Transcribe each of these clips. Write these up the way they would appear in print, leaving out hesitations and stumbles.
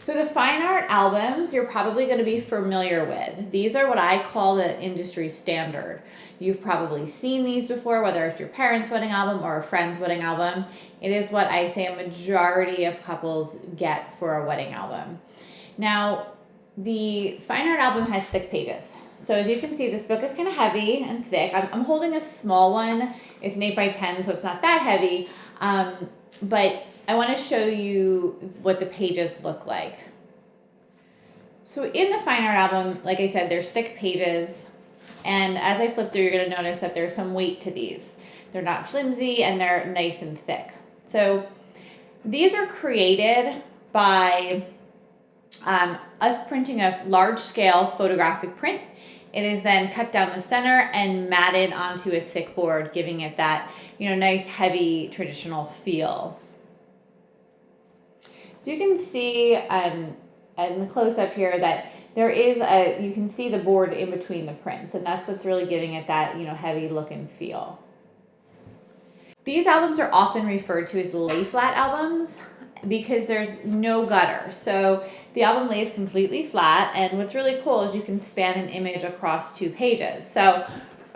So the fine art albums you're probably going to be familiar with. These are what I call the industry standard. You've probably seen these before, whether it's your parents' wedding album or a friend's wedding album. It is what I say a majority of couples get for a wedding album. Now, the fine art album has thick pages. So as you can see, this book is kind of heavy and thick. I'm holding a small one. It's an 8 by 10, so it's not that heavy. But I want to show you what the pages look like. So in the fine art album, like I said, there's thick pages. And as I flip through, you're going to notice that there's some weight to these. They're not flimsy and they're nice and thick. So these are created by us printing a large scale photographic print. It is then cut down the center and matted onto a thick board, giving it that, nice, heavy, traditional feel. You can see in the close-up here that there is you can see the board in between the prints, and that's what's really giving it that, heavy look and feel. These albums are often referred to as lay flat albums because there's no gutter. So the album lays completely flat, and what's really cool is you can span an image across 2 pages. So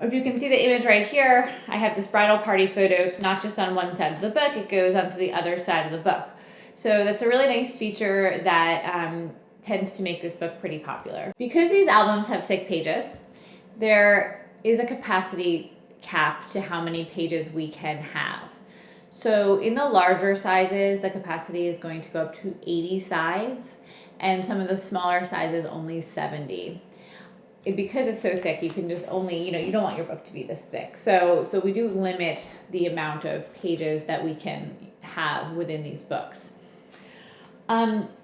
if you can see the image right here, I have this bridal party photo. It's not just on one side of the book, it goes onto the other side of the book. So that's a really nice feature that tends to make this book pretty popular. Because these albums have thick pages, there is a capacity cap to how many pages we can have. So in the larger sizes, the capacity is going to go up to 80 sides, and some of the smaller sizes only 70. Because it's so thick, you can just only, you don't want your book to be this thick. So we do limit the amount of pages that we can have within these books.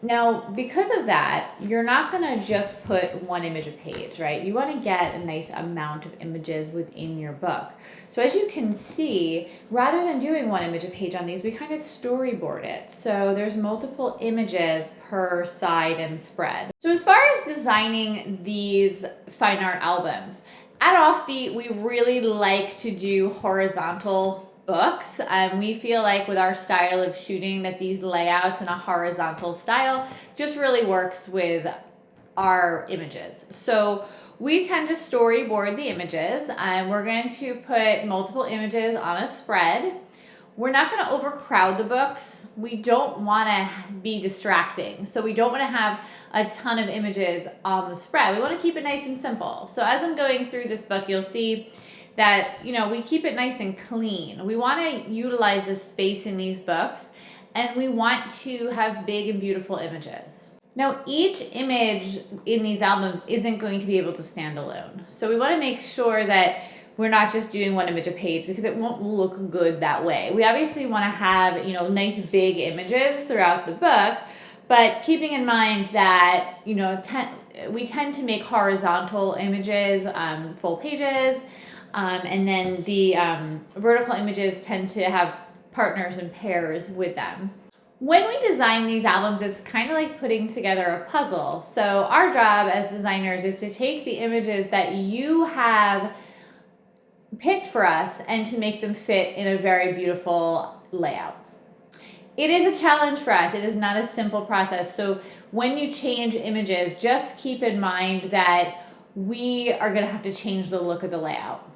Now, because of that, you're not going to just put one image a page, right? You want to get a nice amount of images within your book. So as you can see, rather than doing one image a page on these, we kind of storyboard it. So there's multiple images per side and spread. So as far as designing these fine art albums, at Offbeat, we really like to do horizontal books. We feel like with our style of shooting that these layouts in a horizontal style just really works with our images. So we tend to storyboard the images, and we're going to put multiple images on a spread. We're not going to overcrowd the books. We don't want to be distracting. So we don't want to have a ton of images on the spread. We want to keep it nice and simple. So as I'm going through this book, you'll see that, we keep it nice and clean. We want to utilize the space in these books, and we want to have big and beautiful images. Now, each image in these albums isn't going to be able to stand alone. So we want to make sure that we're not just doing one image a page, because it won't look good that way. We obviously want to have, nice big images throughout the book, but keeping in mind that, we tend to make horizontal images, full pages, and then the vertical images tend to have partners and pairs with them. When we design these albums, it's kind of like putting together a puzzle. So our job as designers is to take the images that you have picked for us and to make them fit in a very beautiful layout. It is a challenge for us. It is not a simple process. So when you change images, just keep in mind that we are going to have to change the look of the layout.